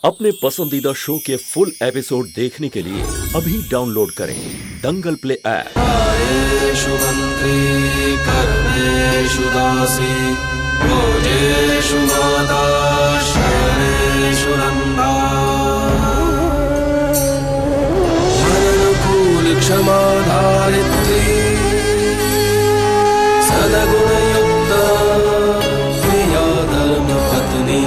अपने पसंदीदा शो के फुल एपिसोड देखने के लिए अभी डाउनलोड करें दंगल प्ले ऐप। आयेषु मंत्री कर्मेषु दासी भोजेषु माता शयनेषु नंदा धनानुकूल क्षमा धारित्री सद्गुणयुक्ता प्रिया धर्मपत्नी।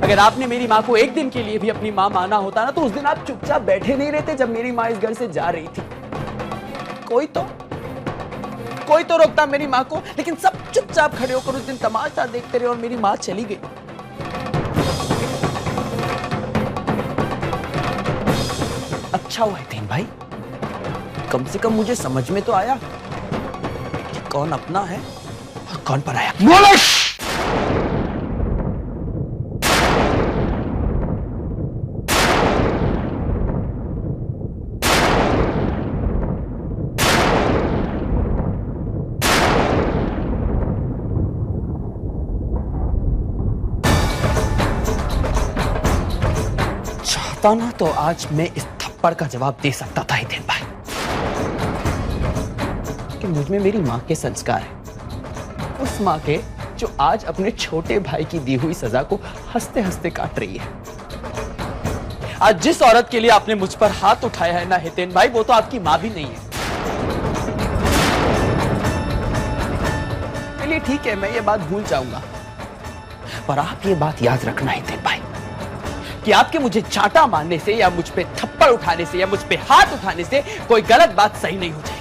अगर आपने मेरी माँ को एक दिन के लिए भी अपनी माँ माना होता ना, तो उस दिन आप चुपचाप बैठे नहीं रहते जब मेरी माँ इस घर से जा रही थी। कोई तो रोकता मेरी माँ को, लेकिन सब चुपचाप खड़े होकर उस दिन तमाशा देखते रहे और मेरी माँ चली गई। अच्छा हुआ हितेन भाई, कम से कम मुझे समझ में तो आया कि कौन अपना है और कौन पराया। ना तो आज मैं इस थप्पड़ का जवाब दे सकता था हितेन भाई कि मुझ में मेरी मां के संस्कार है, उस मां के जो आज अपने छोटे भाई की दी हुई सजा को हंसते हंसते काट रही है। आज जिस औरत के लिए आपने मुझ पर हाथ उठाया है ना हितेन भाई, वो तो आपकी मां भी नहीं है। चलिए ठीक है, मैं ये बात भूल जाऊंगा, पर आप ये बात याद रखना हितेन भाई कि आपके मुझे चाटा मारने से या मुझ पे थप्पड़ उठाने से या मुझ पे हाथ उठाने से कोई गलत बात सही नहीं हो जाएगी।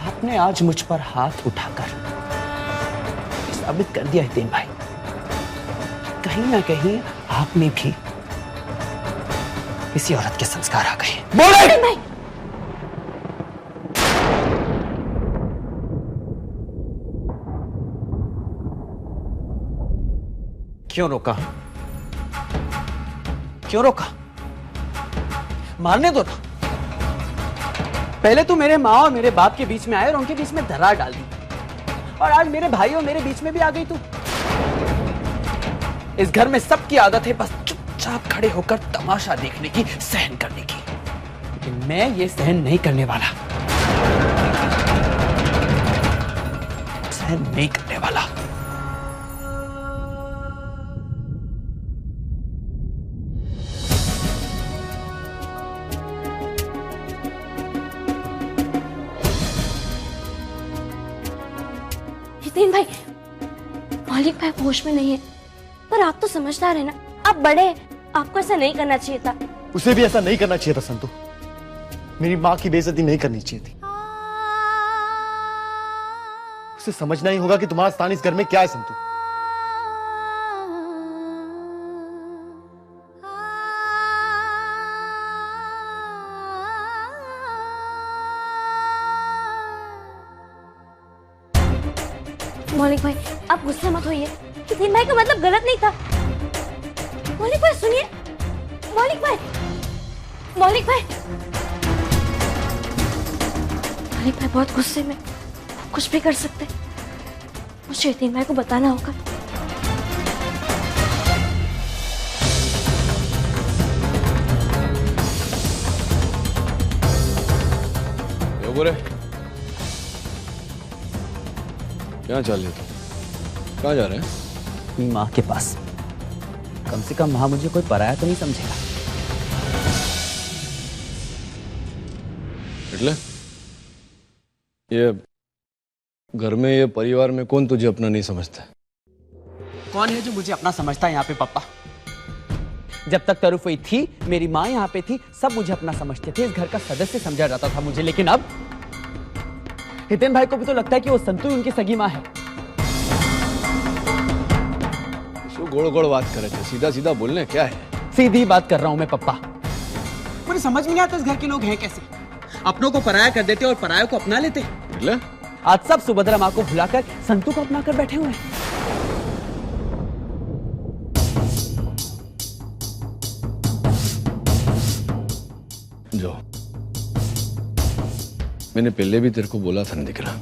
आपने आज मुझ पर हाथ उठाकर साबित कर दिया हितेन भाई, कहीं ना कहीं आप में भी किसी औरत के संस्कार आ गए। बोले क्यों रोका? क्यों रोका? मारने दो ना। पहले तो मेरे माँ और मेरे बाप के बीच में आए और उनके बीच में दरार डाल दी, और आज मेरे भाई और मेरे बीच में भी आ गई तू। इस घर में सबकी आदत है बस चुपचाप खड़े होकर तमाशा देखने की, सहन करने की, लेकिन मैं ये सहन नहीं करने वाला, सहन नहीं करने वाला। हितेन भाई, मौलिक भाई होश में नहीं है, पर आप तो समझदार है ना, आप बड़े हैं, आपको ऐसा नहीं करना चाहिए था। उसे भी ऐसा नहीं करना चाहिए था संतु, मेरी माँ की बेइज्जती नहीं करनी चाहिए थी। उसे समझना ही होगा कि तुम्हारा स्थान इस घर में क्या है संतु। मौलिक भाई, आप गुस्से मत होइए, हितेन भाई का मतलब गलत नहीं था। मौलिक भाई सुनिए, मौलिक भाई, मौलिक भाई, मौलिक भाई बहुत गुस्से में, कुछ भी कर सकते। मुझे हितेन भाई को बताना होगा। बोले क्या चल रही है? कहाँ जा रहे हैं? अपनी माँ के पास। कम से कम माँ मुझे कोई पराया तो नहीं समझेगा। એટલે ये घर में, ये परिवार में कौन तुझे अपना नहीं समझता? कौन है जो मुझे अपना समझता है यहाँ पे पप्पा? जब तक तरुफई थी, मेरी माँ यहाँ पे थी, सब मुझे अपना समझते थे, इस घर का सदस्य समझा जाता था मुझे। लेकिन अब हितेन भाई को भी तो लगता है कि वो संतु उनकी सगी माँ है। गोड़ गोड़ बात करे थे, सीधा सीधा बोलने क्या है? सीधी बात कर रहा हूं मैं पप्पा। मुझे समझ में नहीं आता इस घर के लोग हैं कैसे, अपनों को पराया कर देते और परायों को अपना लेते। आज सब सुभद्रा माँ को भुलाकर संतु को अपना कर बैठे हुए हैं। जो मैंने पहले भी तेरे को बोला था ना दिकरा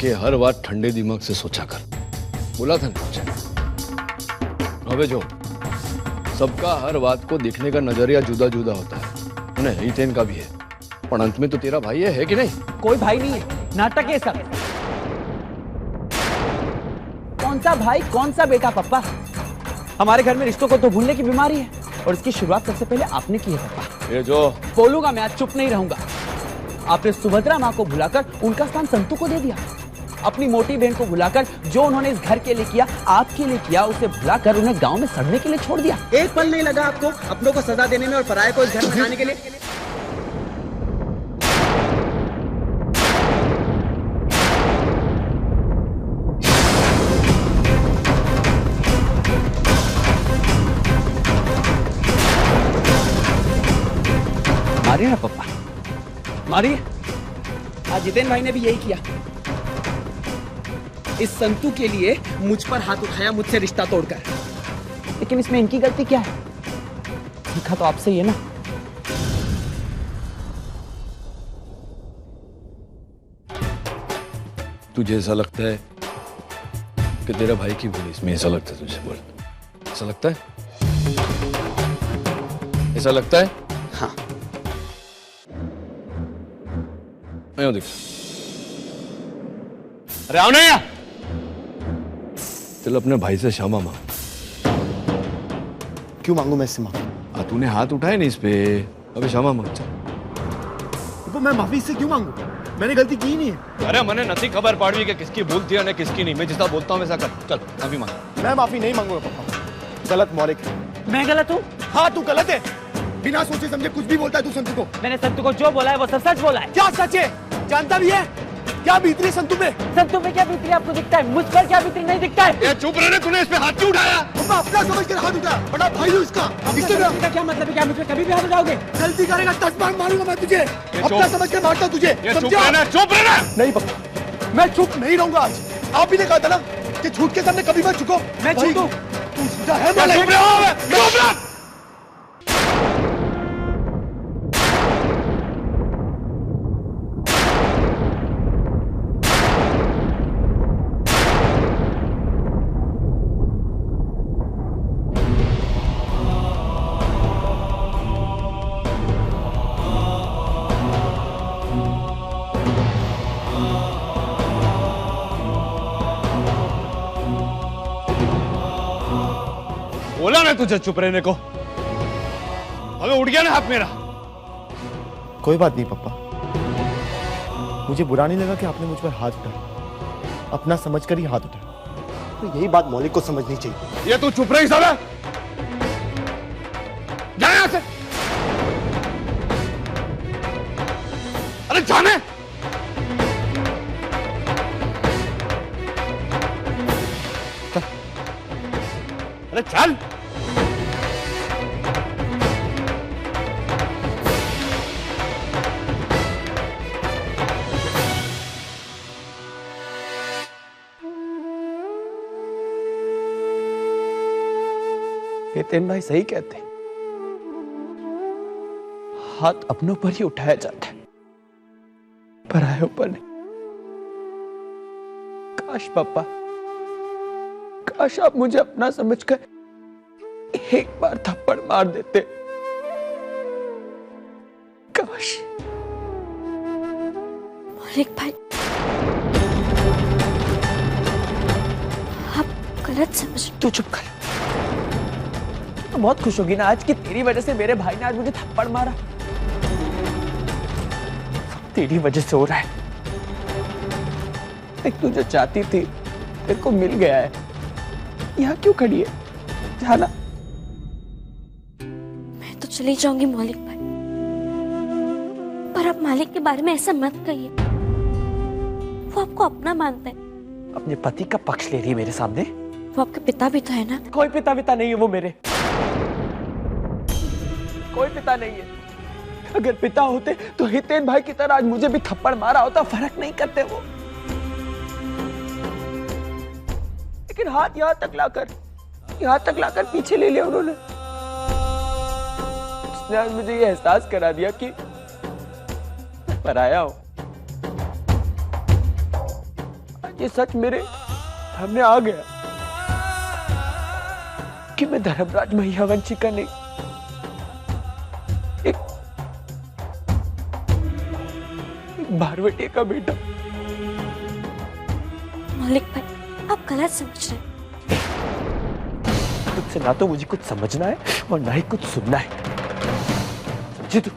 कि हर बात ठंडे दिमाग से सोचा कर। बोला था ना तुझे। अबे जो सबका हर बात को देखने का नजरिया जुदा जुदा होता है, उन्हें ही तेन का भी है, पर अंत में तो तेरा भाई है कि नहीं? कोई भाई नहीं है, नाटक है सब। कौन सा भाई कौन सा बेटा पप्पा? हमारे घर में रिश्तों को तो भूलने की बीमारी है और इसकी शुरुआत सबसे पहले आपने की है पप्पा। ये जो बोलूंगा मैं, आज चुप नहीं रहूंगा। आपने सुभद्रा माँ को भुलाकर उनका स्थान संतू को दे दिया। अपनी मोटी बहन को भुलाकर जो उन्होंने इस घर के लिए किया, आपके लिए किया, उसे भुलाकर उन्हें गांव में सड़ने के लिए छोड़ दिया। एक पल नहीं लगा आपको अपनों को सजा देने में और पराये को इस घर में लाने के लिए। मारिए ना पप्पा, मारिए। आज जितेन भाई ने भी यही किया। इस संतू के लिए मुझ पर हाथ उठाया, मुझसे रिश्ता तोड़कर। लेकिन इसमें इनकी गलती क्या है? सीखा तो आपसे ही है ना। तुझे ऐसा लगता है कि तेरा भाई की भूल इसमें? ऐसा लगता है तुझे? बोल, ऐसा लगता है? ऐसा लगता है? हाँ। मैं देख। अरे आओ ना यार। चल अपने भाई से क्षमा मांग। क्यों मांगू मैं इससे माफी? तूने हाथ उठाए नहीं इस पे, अबे क्षमा मांग। चल। तो मैं माफी इससे क्यों मांगू? मैंने गलती की नहीं है। अरे मैंने नहीं खबर पाड़ी कि किसकी भूल थी और किसकी नहीं। मैं जितना बोलता हूँ वैसा कर। चल माफी मांग। मैं माफी नहीं मांगूंगा पापा। गलत मौलिक है। मैं गलत हूँ? हाँ तू गलत है। बिना सोचे समझे कुछ भी बोलता है तू संतू को। मैंने संतू को जो बोला है वो सब सच बोला है। क्या सच है? जानता भी है क्या बीत रही है संतू में? संतू में क्या बीत रही है आपको दिखता है? मुझ पर क्या बीत रही नहीं दिखता है? ये चुप रहने, तूने इस पे हाथ क्यों उठाया? अपना समझ कर हाथ उठा। बड़ा भाई हूँ इसका। इसका क्या मतलब है? क्या मुझ पर कभी भी हाथ उठाओगे? गलती करेगा 10 बार मारूंगा मैं तुझे। अपना समझ कर मारता तुझे। चुप रहना, चुप रहना। नहीं पापा, मैं चुप नहीं रहूंगा आज। आप ही ने कहा था ना कि झूठ के सामने कभी मत झुको। मैं झूठू? तू सीधा है। चुप रहो, चुप रहो। बोला ना तुझे चुप रहने को। अबे उठ गया ना हाथ मेरा। कोई बात नहीं पापा, मुझे बुरा नहीं लगा कि आपने मुझ पर हाथ उठाया। अपना समझकर ही हाथ उठाया। तो यही बात मौलिक को समझनी चाहिए। ये तू चुप रही सब है? जा यहां से। अरे जाने। अरे चल। जितेन भाई सही कहते हैं, हाथ अपनों पर ही उठाया जाता है, परायों पर नहीं। काश पापा, काश आप मुझे अपना समझकर एक बार थप्पड़ मार देते। काश। मौलिक भाई, आप गलत समझ। तू चुप कर। तो बहुत खुश होगी ना आज कि तेरी वजह से मेरे भाई ने आज मुझे थप्पड़ मारा। सब तेरी वजह से हो रहा है। एक तू जो चाहती थी तेरे को मिल गया है। यहाँ क्यों खड़ी है? जाना। मैं तो चली जाऊंगी मौलिक भाई, पर आप मालिक के बारे में ऐसा मत कहिए। वो आपको अपना मानता है। अपने पति का पक्ष ले रही है मेरे सामने। वो आपके पिता भी तो है ना? कोई पिता नहीं है वो मेरे। कोई पिता नहीं है। अगर पिता होते तो हितेन भाई की तरह आज मुझे भी थप्पड़ मारा होता। फर्क नहीं करते वो। लेकिन हाथ यहां तक लाकर पीछे ले लिया उन्होंने। उसने आज मुझे ये एहसास करा दिया कि पराया हूं। ये सच मेरे सामने आ गया कि मैं धर्मराज महियावंशी का नहीं, एक बारवटे का बेटा। मौलिक भाई, आप गलत समझ रहे हैं। तुझसे ना तो मुझे कुछ समझना है और ना ही कुछ सुनना है, समझी तू?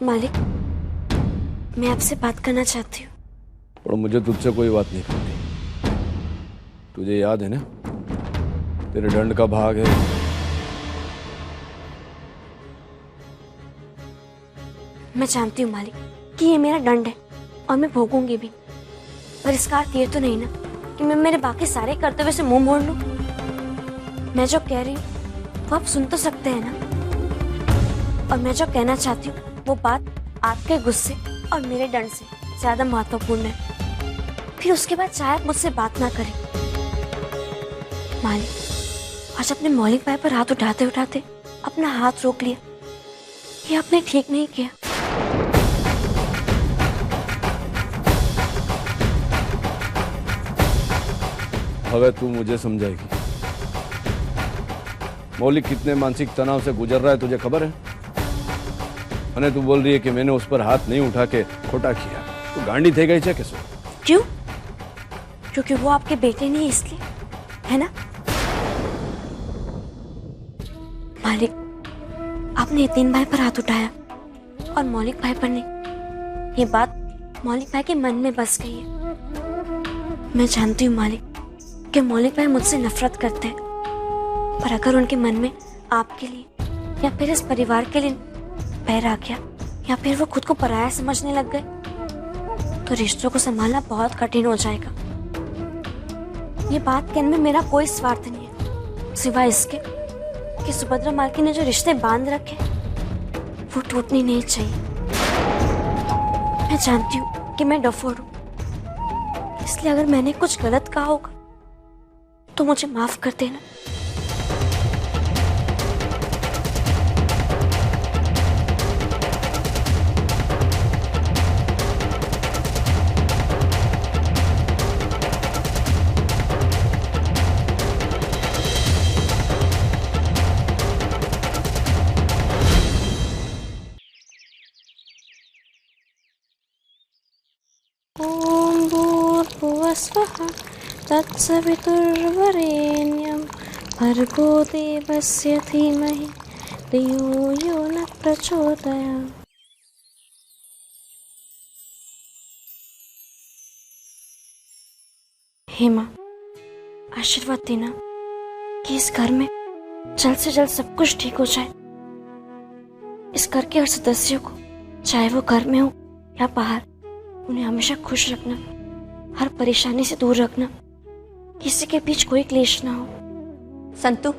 मालिक, मैं आपसे बात करना चाहती हूँ। और मुझे तुझसे कोई बात नहीं करनी। तुझे याद है ना, तेरे दंड का भाग है। मैं जानती हूँ मालिक कि ये मेरा दंड है और मैं भोगूंगी भी, पर इसका अर्थ ये तो नहीं ना कि मैं मेरे बाकी सारे कर्तव्य से मुंह मोड़ लूं। मैं जो कह रही हूँ वो आप सुन तो सकते हैं ना, और मैं जो कहना चाहती हूँ वो बात आपके गुस्से और मेरे दंड से ज्यादा महत्वपूर्ण है। फिर उसके बाद शायद मुझसे बात ना करें। मालिक, आज अपने मौलिक भाई पर हाथ उठाते उठाते अपना हाथ रोक लिया। ये आपने ठीक नहीं किया। हवे तू मुझे समझाएगी। मौलिक कितने मानसिक तनाव से गुजर रहा है तुझे खबर है? अने तू बोल रही है कि मैंने उस पर हाथ नहीं उठा के खोटा किया। तू गांडी थे गई है कैसे? क्यों? क्योंकि वो आपके बेटे नहीं, इसलिए, है ना? मालिक, आपने यतीन भाई पर हाथ उठाया और मौलिक भाई पर नहीं। ये बात मौलिक भाई के मन में बस गई है। मैं जानती हूँ मालिक कि मौलिक भाई मुझसे नफरत करते हैं, पर अगर उनके मन में आपके लिए या फिर इस परिवार के लिए पैर आ गया, या फिर वो खुद को पराया समझने लग गए, तो रिश्तों को संभालना बहुत कठिन हो जाएगा। ये बात कहने में मेरा कोई स्वार्थ नहीं है, सिवाय इसके कि सुभद्रा मालकी ने जो रिश्ते बांध रखे वो टूटनी नहीं चाहिए। मैं जानती हूँ कि मैं डफोड़ हूँ, इसलिए अगर मैंने कुछ गलत कहा होगा तो मुझे माफ कर देना। ओम भूर्भुवस्वः तत्सवितुर्वरेण्यं भर्गो देवस्य धीमहि धियो यो न प्रचोदयात्। हे माँ, आशीर्वाद देना कि इस घर में जल्द से जल्द सब कुछ ठीक हो जाए। इस घर के हर सदस्यों को, चाहे वो घर में हो या बाहर, उन्हें हमेशा खुश रखना, हर परेशानी से दूर रखना, किसी के बीच कोई क्लेश ना हो। संतु,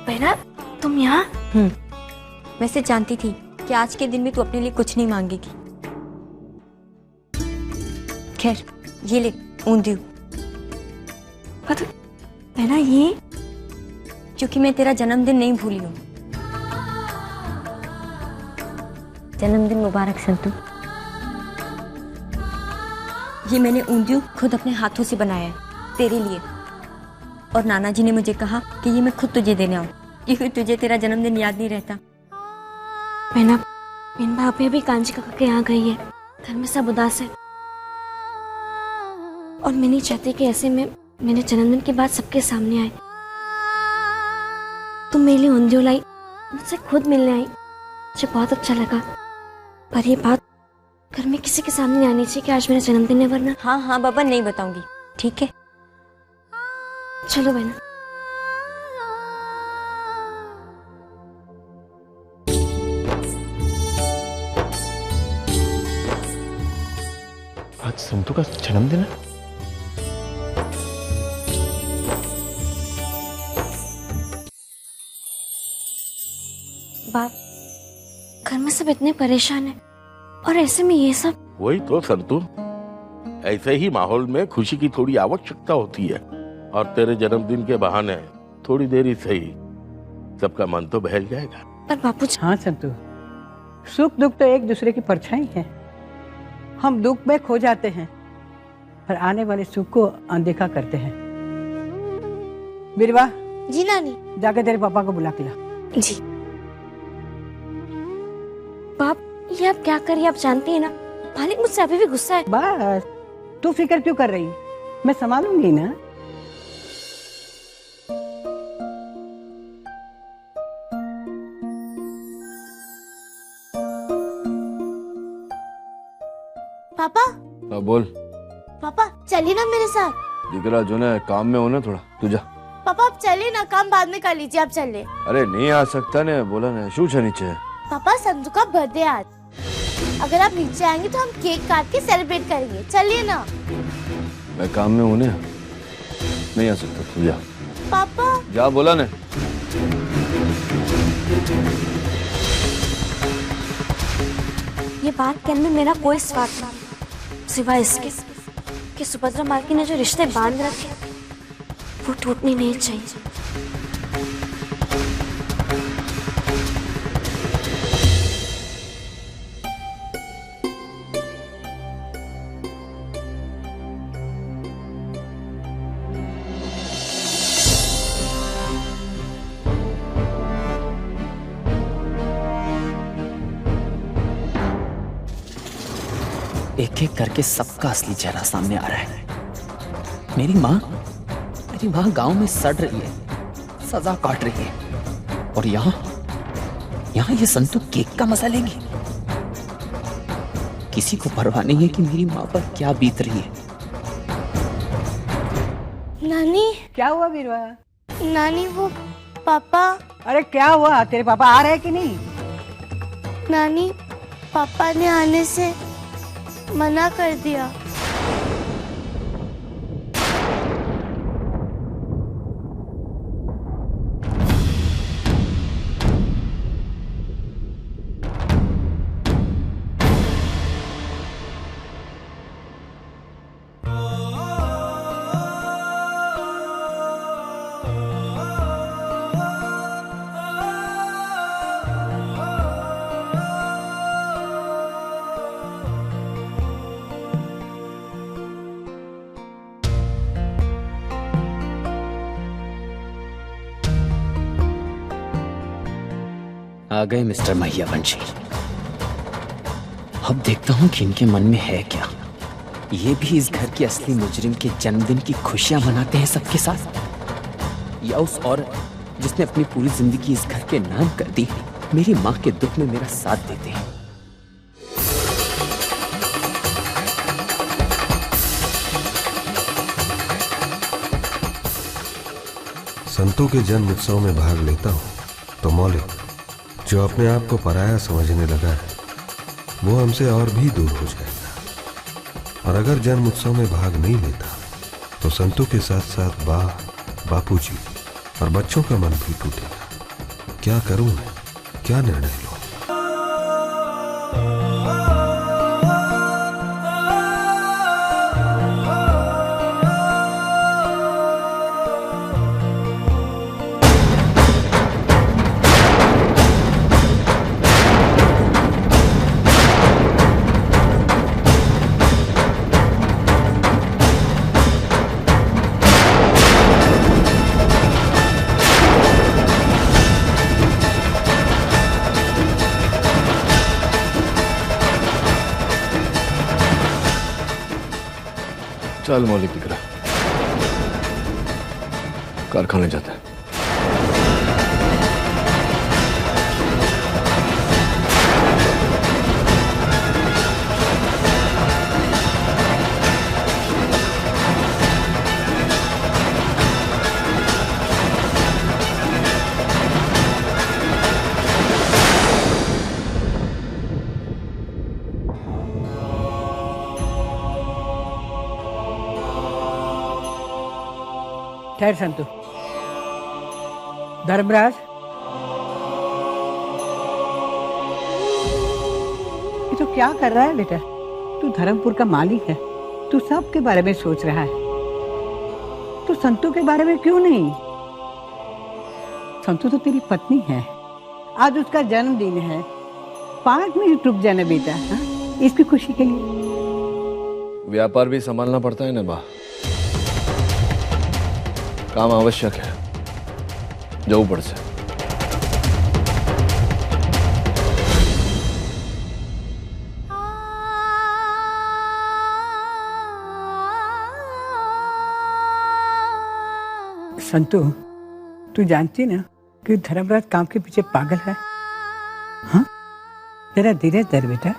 बहना, तुम यहाँ? वैसे जानती थी कि आज के दिन में तू अपने लिए कुछ नहीं मांगेगी। खैर, ये ले ऊंधियू। बहना, ये क्योंकि मैं तेरा जन्मदिन नहीं भूली हूँ। जन्मदिन मुबारक संतु। ये मैंने ऊंधियू खुद अपने हाथों से बनाया है तेरे लिए, और नाना जी ने मुझे कहा कि ये मैं खुद तुझे देने आऊं, क्योंकि तुझे तेरा जन्मदिन याद नहीं रहता। बहना, मेरी भाभी अभी कांची काका के यहाँ गई है। घर में सब उदास है और मैं नहीं चाहती कि ऐसे में मेरे जन्मदिन की बात सबके सामने आए। तुम मेरे लिए ऊंधियू लाई, मुझसे खुद मिलने आई, मुझे बहुत अच्छा लगा। पर ये बात घर में किसी के सामने नहीं आनी चाहिए कि आज मेरा जन्मदिन है, वरना। हाँ हाँ बाबा, नहीं बताऊंगी, ठीक है? चलो बहना। आज संतू का जन्मदिन है। बाप, घर में सब इतने परेशान हैं और ऐसे में ये सब। वही तो संतु, ऐसे ही माहौल में खुशी की थोड़ी आवश्यकता होती है, और तेरे जन्मदिन के बहाने थोड़ी देर ही सही सबका मन तो बहल जाएगा। पर बापूजी। हाँ संतु, सुख दुख तो एक दूसरे की परछाई है। हम दुख में खो जाते हैं पर आने वाले सुख को अनदेखा करते हैं। बिरवा, जी नानी। जाके तेरे पापा को बुला के ला। जी। बाप, ये आप क्या करिए, आप जानती हैं ना मालिक मुझसे अभी भी गुस्सा है। बस तू फिक्र क्यों कर रही, मैं संभालूंगी ना। पापा। हाँ बोल। पापा चलिए ना मेरे साथ। दिख रहा जो ना काम में हो ना थोड़ा, तू जा। पापा आप चलिए ना, काम बाद में कर लीजिए, आप चलिए। अरे नहीं आ सकता ने, बोला ना शू छे नीचे। पापा संतु का बर्थडे आज, अगर आप नीचे आएंगे तो हम केक काट के सेलिब्रेट करेंगे, चलिए ना। मैं काम में हूँ, नहीं आ सकता, तू जा। पापा जा, बोला ने। ये बात कहने में मेरा कोई स्वार्थ नहीं, सिवाय इसके कि सुभद्रा मालकी ने जो रिश्ते बांध रखे वो टूटने नहीं चाहिए। एक एक करके सबका असली चेहरा सामने आ रहा है। मेरी माँ गांव में सड़ रही है, सजा काट रही है, और यहाँ ये संतु केक का मजा लेगी। किसी को परवाह नहीं है कि मेरी माँ पर क्या बीत रही है। नानी। क्या हुआ बिरवा? नानी वो पापा। अरे क्या हुआ, तेरे पापा आ रहे कि नहीं? नानी पापा ने आने से मना कर दिया। आ गए मिस्टर महियावंशी। अब देखता हूं कि इनके मन में है क्या। ये भी इस घर की असली मुजरिम के जन्मदिन की खुशियां मनाते हैं सबके साथ, या उस औरत जिसने अपनी पूरी जिंदगी इस घर के नाम कर दी मेरी मां के दुख में मेरा साथ देते हैं। संतों के जन्म उत्सव में भाग लेता हूँ तो मौलिक, जो अपने आप को पराया समझने लगा है, वो हमसे और भी दूर हो जाएगा। और अगर जन्म उत्सव में भाग नहीं लेता तो संतों के साथ साथ बापूजी और बच्चों का मन भी टूटेगा। क्या करूं मैं, क्या निर्णय लूं? चल मौलिक दिख रहा, कारखाने जाता है। ठहर संतु। धर्मराज, ये तो क्या कर रहा है बेटा? तू धर्मपुर का मालिक है, तू सबके बारे में सोच रहा है, तू संतु के बारे में क्यों नहीं? संतु तो तेरी पत्नी है, आज उसका जन्मदिन है, 5 मिनट रुक जाना बेटा, हाँ? इसकी खुशी के लिए। व्यापार भी संभालना पड़ता है ना बा, काम आवश्यक है, जाऊ पड़ से। संतु, तू जानती ना कि धर्मराज काम के पीछे पागल है। हाँ, तेरा धीरज धर बेटा।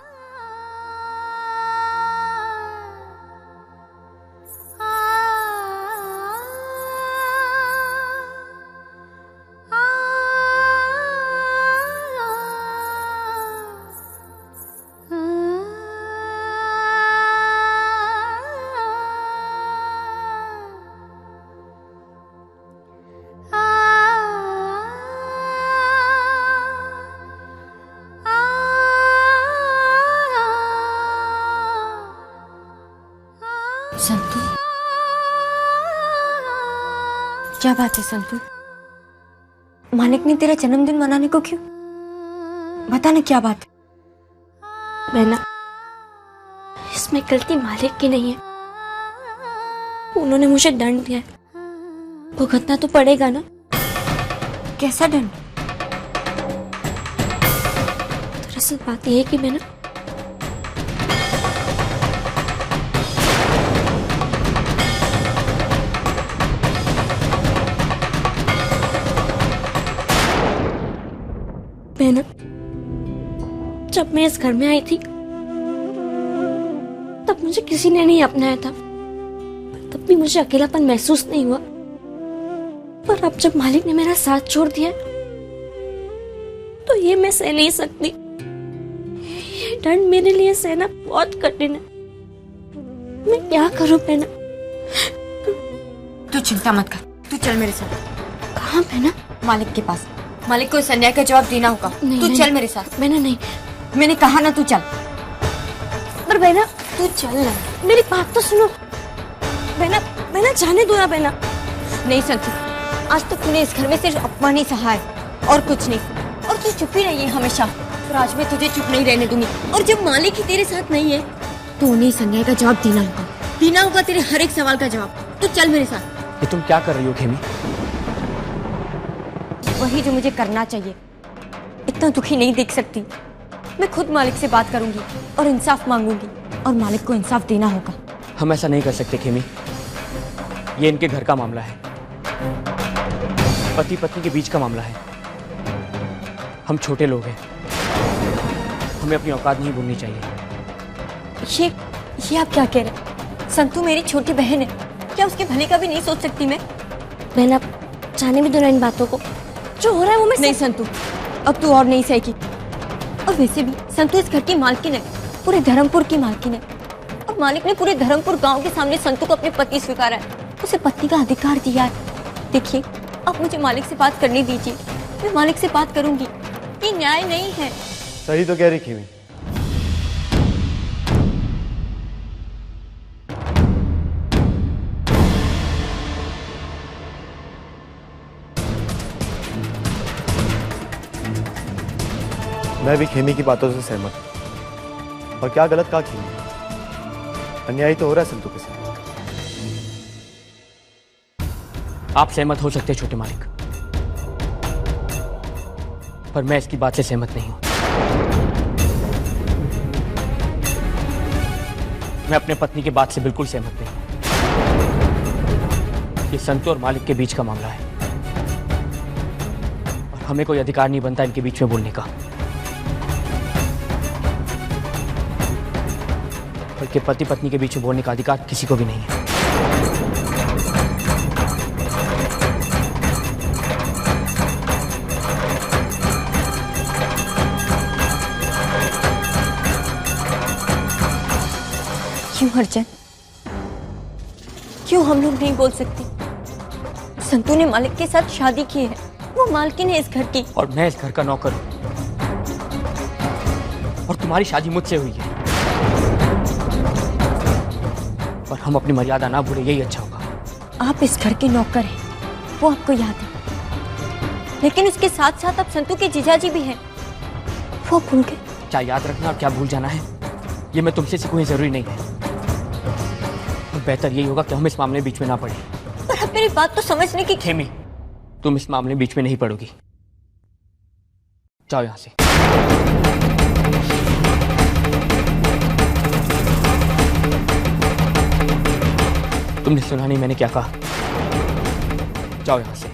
संतु, क्या बात है संतु? मालिक ने तेरा जन्मदिन मनाने को क्यों? बता ना क्या बात है। मैं ना, इसमें गलती मालिक की नहीं है, उन्होंने मुझे दंड दिया है, भुगतना तो पड़ेगा ना। कैसा दंड? दरअसल बात यह है कि मैं ना जब मैं इस घर में आई थी तब मुझे किसी ने नहीं अपनाया था, तब भी मुझे अकेलापन महसूस नहीं हुआ। पर अब जब मालिक ने मेरा साथ छोड़ दिया तो ये मैं सह नहीं सकती। ये दंड मेरे लिए सहना बहुत कठिन है। मैं क्या करूं पहना? तू चिंता मत कर, तू चल मेरे साथ। कहाँ पहना? मालिक के पास। मालिक को इस अन्याय का जवाब देना होगा। तू चल मेरे साथ। मैंने नहीं, मैंने कहा ना तू चल। पर बहना तू चल ना, मेरी बात तो सुनो। बहना जाने दो ना बहना। नहीं संतु, आज तक तूने इस घर में सिर्फ अपमान ही सहा है और कुछ नहीं, और तू चुप ही रही है हमेशा। और आज मैं तुझे चुप नहीं रहने दूंगी। और जब मालिक ही तेरे साथ नहीं है तो उन्हें इस अन्याय का जवाब देना होगा तेरे हर एक सवाल का जवाब। तू चल मेरे साथ। ये तुम क्या कर रही हो खेमी? वही जो मुझे करना चाहिए। इतना दुखी नहीं देख सकती। मैं खुद मालिक से बात करूंगी और इंसाफ मांगूंगी, और मालिक को इंसाफ देना होगा। हम ऐसा नहीं कर सकते खेमी, ये इनके घर का मामला है, पति पत्नी के बीच का मामला है। हम छोटे लोग हैं, हमें अपनी औकात नहीं भूलनी चाहिए। ये आप क्या कह रहे हैं? संतु मेरी छोटी बहन है, क्या उसके भले का भी नहीं सोच सकती मैं? बहना जाने भी दो ना इन बातों को, जो हो रहा है वो मैं नहीं संतु, अब तू और नहीं सहेगी। और वैसे भी संतु इस घर की मालकिन है, पूरे धर्मपुर की मालकिन है, और मालिक ने पूरे धर्मपुर गांव के सामने संतु को अपने पति स्वीकारा है, उसे पत्नी का अधिकार दिया है। देखिए, अब मुझे मालिक से बात करने दीजिए, मैं मालिक से बात करूंगी। ये न्याय नहीं है। सही तो कह रही खेमी। मैं भी खेमी की बातों से सहमत हूं। और क्या गलत कहा खेमी? अन्याय तो हो रहा है संतु के साथ। आप सहमत हो सकते छोटे मालिक, पर मैं इसकी बात से सहमत नहीं हूं। मैं अपने पत्नी की बात से बिल्कुल सहमत नहीं हूं। ये संतु और मालिक के बीच का मामला है, और हमें कोई अधिकार नहीं बनता इनके बीच में बोलने का। बल्कि पति पत्नी के बीच में बोलने का अधिकार किसी को भी नहीं है। क्यों हरचंद, क्यों हम लोग नहीं बोल सकते? संतू ने मालिक के साथ शादी की है, वो मालकिन है इस घर की। और मैं इस घर का नौकर हूं। और तुम्हारी शादी मुझसे हुई है। और हम अपनी मर्यादा ना भूले, यही अच्छा होगा। आप इस घर के नौकर हैं, वो आपको याद है, लेकिन उसके साथ साथ अब संतू के जीजाजी भी हैं, वो भूल गए। क्या याद रखना और क्या भूल जाना है, ये मैं तुमसे सीखूं, जरूरी नहीं है। बेहतर यही होगा कि हम इस मामले में बीच में ना पड़े। पर अब मेरी बात तो समझने की। खेमी, तुम इस मामले में बीच में नहीं पड़ोगी। जाओ यहां से। तुमने सुना नहीं मैंने क्या कहा? जाओ यहां से।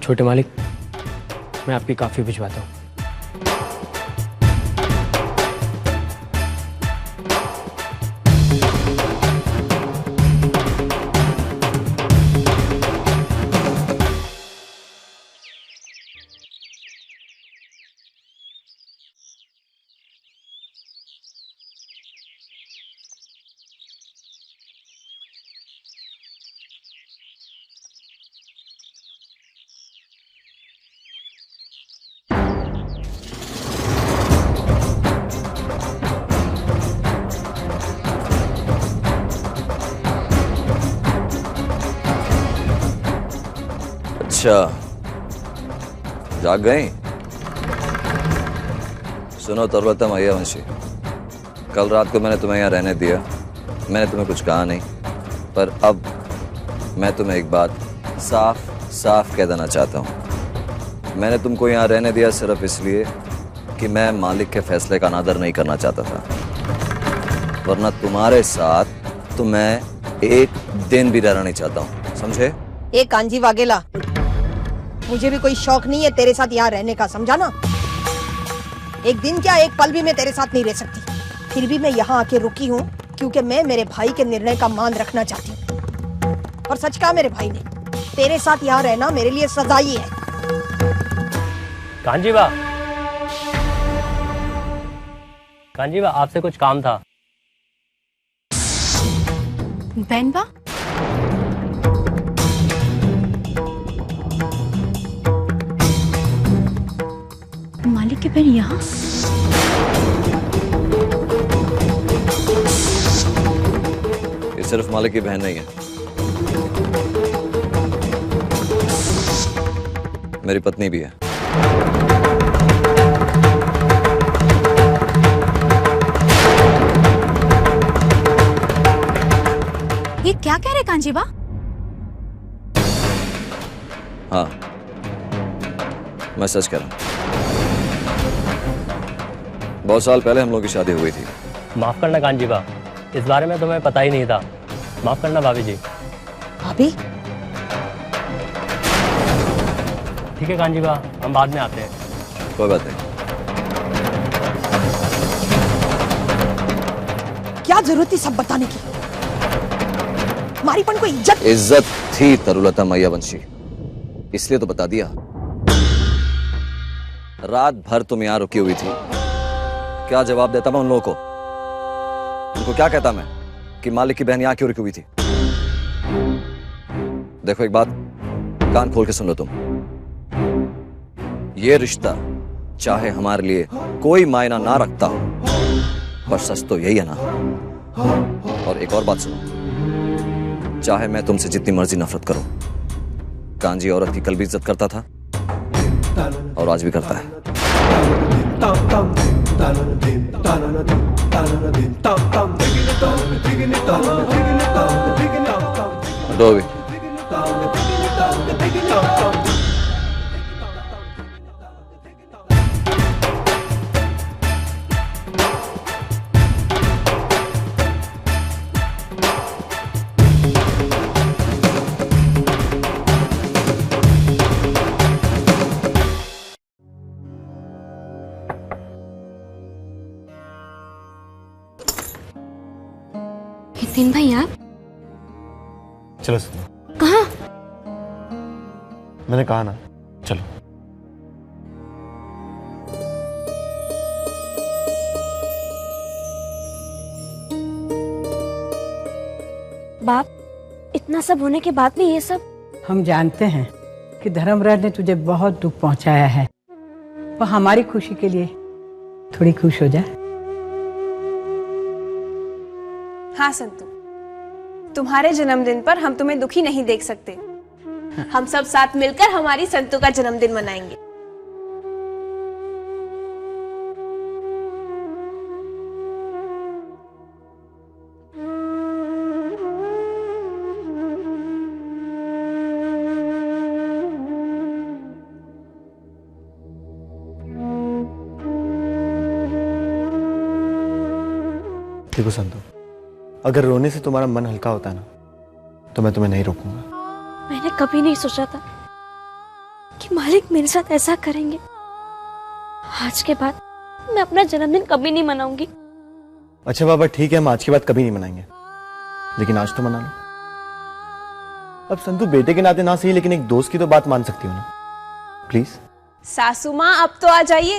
छोटे मालिक, मैं आपकी काफी भिजवाता हूँ। अच्छा, जाग गई? सुनो तरुलता मैयावंशी, कल रात को मैंने तुम्हें यहाँ रहने दिया। मैंने तुम्हें कुछ कहा नहीं, पर अब मैं तुम्हें एक बात साफ साफ कह देना चाहता हूँ। मैंने तुमको यहाँ रहने दिया सिर्फ इसलिए कि मैं मालिक के फैसले का अनादर नहीं करना चाहता था, वरना तुम्हारे साथ तो मैं एक दिन भी रहना नहीं चाहता हूँ, समझे? एक कांजी वागेला, मुझे भी कोई शौक नहीं है तेरे साथ यहाँ रहने का, समझा ना? एक दिन क्या, एक पल भी मैं तेरे साथ नहीं रह सकती। फिर भी मैं यहाँ आके रुकी हूँ क्योंकि मैं मेरे भाई के निर्णय का मान रखना चाहती हूँ। और सच कहा मेरे भाई ने, तेरे साथ यहाँ रहना मेरे लिए सजा ही है। कांजीबा, कांजीबा, आपसे कुछ काम था। बेनबा, मालिक की बहन यहाँ? ये सिर्फ मालिक की बहन नहीं है, मेरी पत्नी भी है। ये क्या कह रहे कांजीबा? हाँ, मैं सच कह रहा हूँ। बहुत साल पहले हम लोगों की शादी हुई थी। माफ करना कांजीबा, इस बारे में तुम्हें पता ही नहीं था। माफ करना भाभी जी। भाभी? ठीक है कांजीबा, हम बाद में आते हैं। कोई बात नहीं। क्या जरूरत थी सब बताने की? हमारीपन को इज्जत थी तरुलता मैयावंशी, इसलिए तो बता दिया। रात भर तुम यहाँ रुकी हुई थी, क्या जवाब देता मैं उन लोगों को? उनको क्या कहता मैं कि मालिक की बहन यहाँ क्यों रुकी हुई थी? देखो, एक बात कान खोल के सुन लो तुम। ये रिश्ता चाहे हमारे लिए कोई मायना ना रखता हो, पर सच तो यही है ना। और एक और बात सुनो, चाहे मैं तुमसे जितनी मर्जी नफरत करूं, कांजी औरत की कल भी इज्जत करता था और आज भी करता है। डोबी, तीन भाई आप चलो सुनो, कहाँ? मैंने कहा ना, चलो। बाप, इतना सब होने के बाद भी ये सब? हम जानते हैं कि धर्मराज ने तुझे बहुत दुख पहुंचाया है, पर हमारी खुशी के लिए थोड़ी खुश हो जाए। हाँ संतू, तुम्हारे जन्मदिन पर हम तुम्हें दुखी नहीं देख सकते। हम सब साथ मिलकर हमारी संतू का जन्मदिन मनाएंगे। देखो संतू, अगर रोने से तुम्हारा मन हल्का होता है ना, तो मैं तुम्हें नहीं रोकूंगा। मैंने कभी नहीं सोचा था कि मालिक मेरे साथ ऐसा करेंगे। आज के बाद मैं अपना जन्मदिन कभी नहीं मनाऊंगी। अच्छा बाबा ठीक है, हम आज के बाद कभी नहीं मनाएंगे, लेकिन आज तो मना लो। अब संतू बेटे के नाते ना सही, लेकिन एक दोस्त की तो बात मान सकती हो ना, प्लीज। सासू माँ अब तो आ जाइए।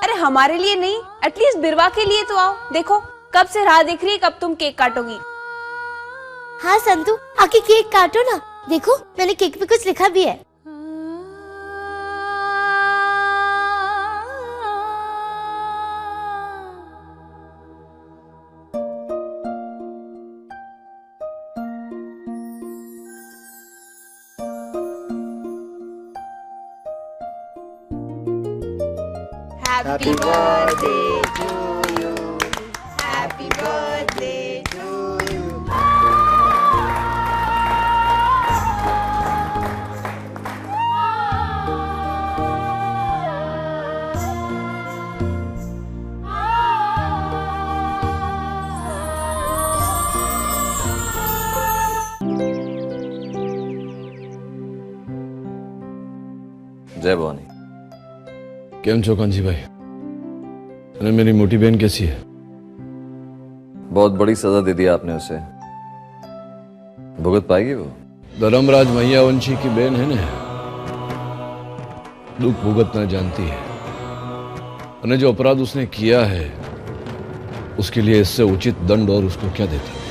अरे हमारे लिए नहीं, एटलीस्ट बिरवा के लिए तो आओ। देखो कब से राह देख रही है, कब तुम केक काटोगी। हाँ संतू, आके केक काटो ना। देखो मैंने केक पे कुछ लिखा भी है। Happy birthday to you. Happy birthday to you. जय भवानी। केम छो कांजी भाई? अरे मेरी मोटी बहन कैसी है? बहुत बड़ी सजा दे दी आपने उसे, भुगत पाएगी वो? धर्मराज मैयावंशी की बहन है ना, दुख भुगतना जानती है। और जो अपराध उसने किया है उसके लिए इससे उचित दंड और उसको क्या देती?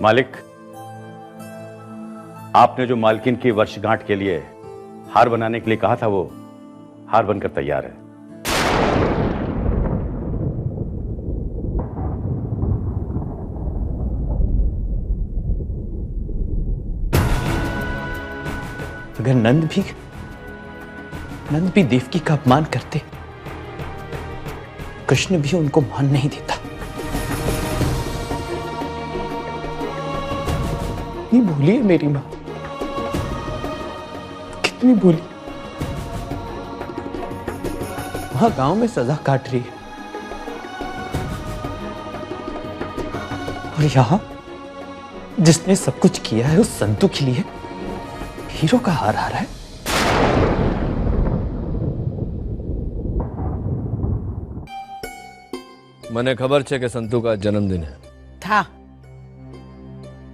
मालिक, आपने जो मालकिन की वर्षगांठ के लिए हार बनाने के लिए कहा था, वो हार बनकर तैयार है। अगर नंद भी देवकी का अपमान करते, कृष्ण भी उनको मान नहीं देता। कितनी भूली है मेरी मां, कितनी भूली। वहां गांव में सजा काट रही है, और यहां जिसने सब कुछ किया है उस संतू के लिए हीरो का हार आ रहा है। મને ખબર છે કે સંતુ का जन्मदिन है। था,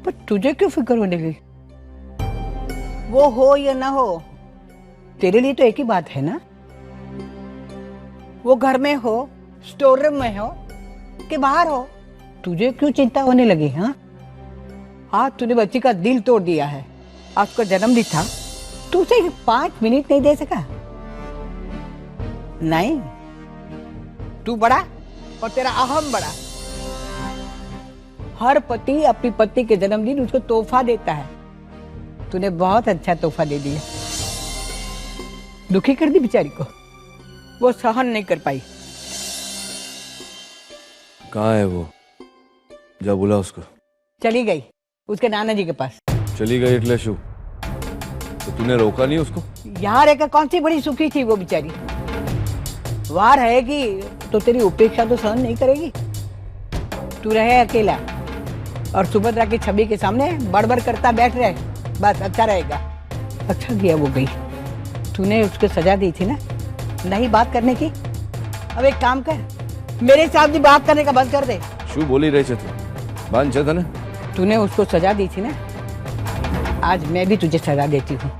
पर तुझे क्यों फिक्र होने लगी? वो हो या ना हो, तेरे लिए तो एक ही बात है ना। वो घर में हो, स्टोर रूम में हो कि बाहर हो, तुझे क्यों चिंता होने लगी? हाँ, आज तूने बच्ची का दिल तोड़ दिया है। आज का जन्मदिन था, तू उसे 5 मिनट नहीं दे सका? नहीं, तू बड़ा और तेरा अहम बड़ा। हर पति अपनी पत्नी के जन्मदिन उसको तोहफा देता है। तूने बहुत अच्छा तोहफा दे दिया, दुखी कर दी बेचारी को, वो सहन नहीं कर पाई। कहाँ है वो? जा बुला उसको। चली गई उसके नाना जी के पास। चली गई એટલે શું? तो तूने रोका नहीं उसको? यहाँ रहकर कौन सी बड़ी सुखी थी वो बेचारी। वहां रहेगी तो तेरी उपेक्षा तो सहन नहीं करेगी। तू रहे अकेला और सुभद्रा की छवि के सामने बड़बड़ करता बैठ रहे, बस अच्छा रहेगा। अच्छा किया वो गई। तूने उसको सजा दी थी ना नहीं बात करने की। अब एक काम कर, मेरे साथ भी बात करने का बंद कर दे। શું બોલી રહી છે તું? બાંધ છે તને? तूने उसको सजा दी थी ना, आज मैं भी तुझे सजा देती हूँ।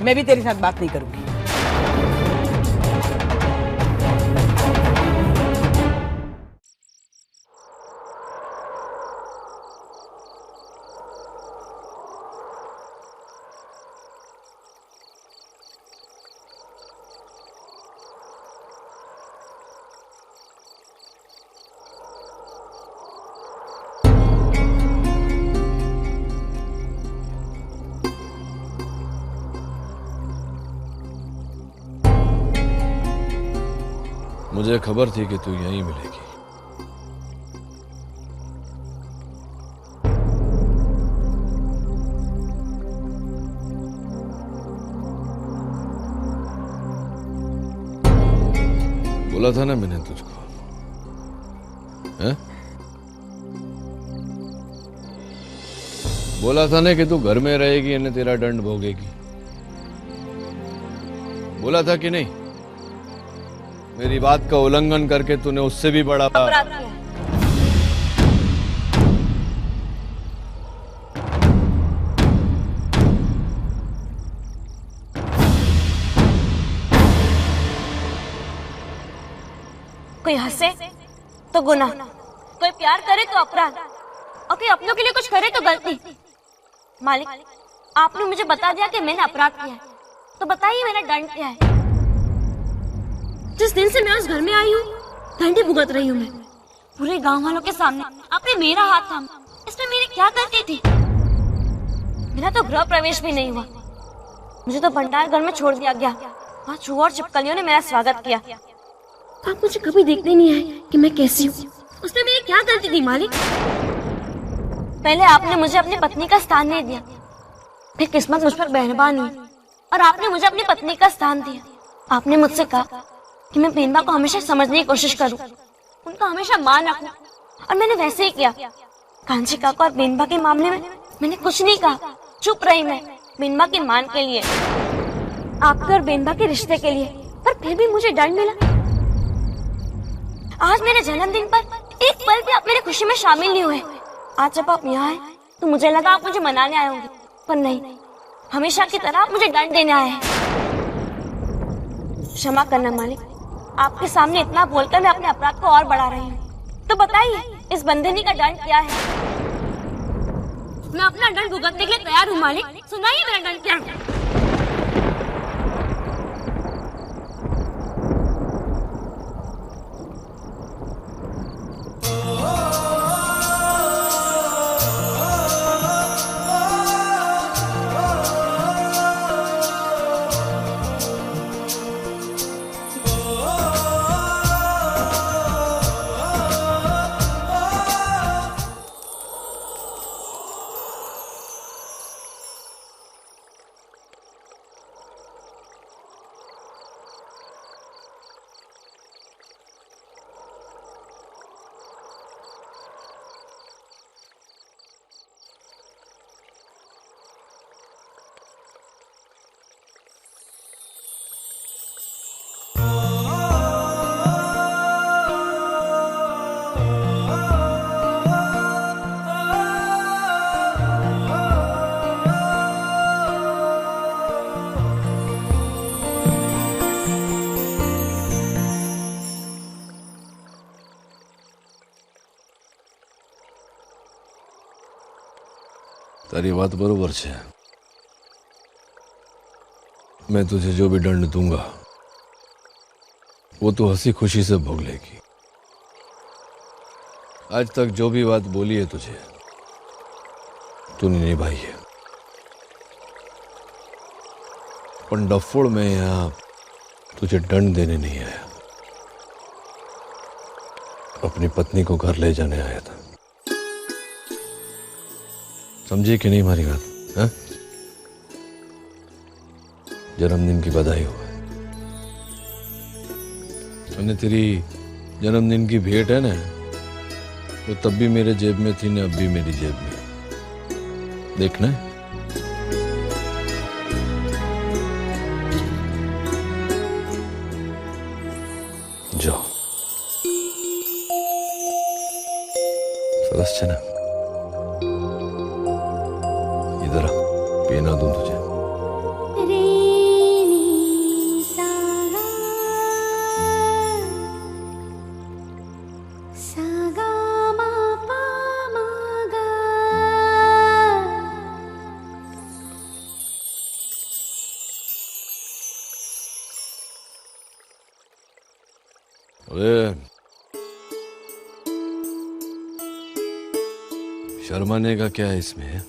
मैं भी तेरे साथ बात नहीं करूंगी। मुझे खबर थी कि तू यहीं मिलेगी। बोला था ना मैंने तुझको, हैं? बोला था ना कि तू घर में रहेगी और तेरा दंड भोगेगी। बोला था कि नहीं? मेरी बात का उल्लंघन करके तूने उससे भी बड़ा अपराध किया है। कोई हंसे तो गुनाह, कोई प्यार करे तो अपराध, और कोई अपनों के लिए कुछ करे तो गलती। मालिक, आपने मुझे बता दिया कि मैंने अपराध किया है, तो बताइए मेरा दंड क्या है? जिस दिन से मैं उस घर में आई हूँ दंड ही भुगत रही हूँ मैं। पूरे गांव वालों के सामने आपने मेरा हाथ थामा, इसमें मेरी क्या गलती थी? मेरा तो गृह प्रवेश भी नहीं हुआ, मुझे तो भंडार घर में छोड़ दिया गया। वहाँ चूहों और छिपकलियों ने मेरा स्वागत किया। आप मुझे कभी देखने नहीं आए कि मैं कैसी हूँ। उसमें मेरी क्या गलती थी मालिक? पहले आपने मुझे अपनी पत्नी का स्थान नहीं दिया, फिर किस्मत मुझ पर मेहरबान हुई और आपने मुझे अपनी पत्नी का स्थान दिया। आपने मुझसे कहा कि मैं बेनबा को हमेशा समझने की कोशिश करूं, उनका हमेशा मान रखूं, और मैंने वैसे ही किया। कांची काका और बेनबा के मामले में मैंने कुछ नहीं कहा, चुप रही मैं बेनबा के मान के लिए, आपके और बेनबा के रिश्ते के लिए। पर फिर भी मुझे दंड मिला। आज मेरे जन्मदिन पर एक पल भी आप मेरी खुशी में शामिल नहीं हुए। आज जब आप यहाँ आए तो मुझे लगा आप मुझे मनाने आए होंगे, पर नहीं, हमेशा की तरह आप मुझे दंड देने आए हैं। क्षमा करना मालिक, आपके सामने इतना बोलकर मैं अपने अपराध को और बढ़ा रही हूँ। तो बताइए इस बंधनी का दंड क्या है? मैं अपना दंड भुगतने के लिए तैयार हूँ मालिक, सुनाइए मेरा दंड क्या है? तारी बात बरोबर है। मैं तुझे जो भी दंड दूंगा वो तो हंसी खुशी से भोग लेगी। आज तक जो भी बात बोली है तुझे, तूने निभाई है। पर डफोड़ में यहां तुझे दंड देने नहीं आया, अपनी पत्नी को घर ले जाने आया था। समझे कि नहीं हमारी बात? है? जन्मदिन की बधाई हो। मैंने तेरी जन्मदिन की भेंट है ना, वो तब भी मेरे जेब में थी ना, अब भी मेरी जेब में। देखना है? जाओ। सरस है ना? इधर आ, पीना दूं तुझे। अरे शर्माने का क्या है इसमें?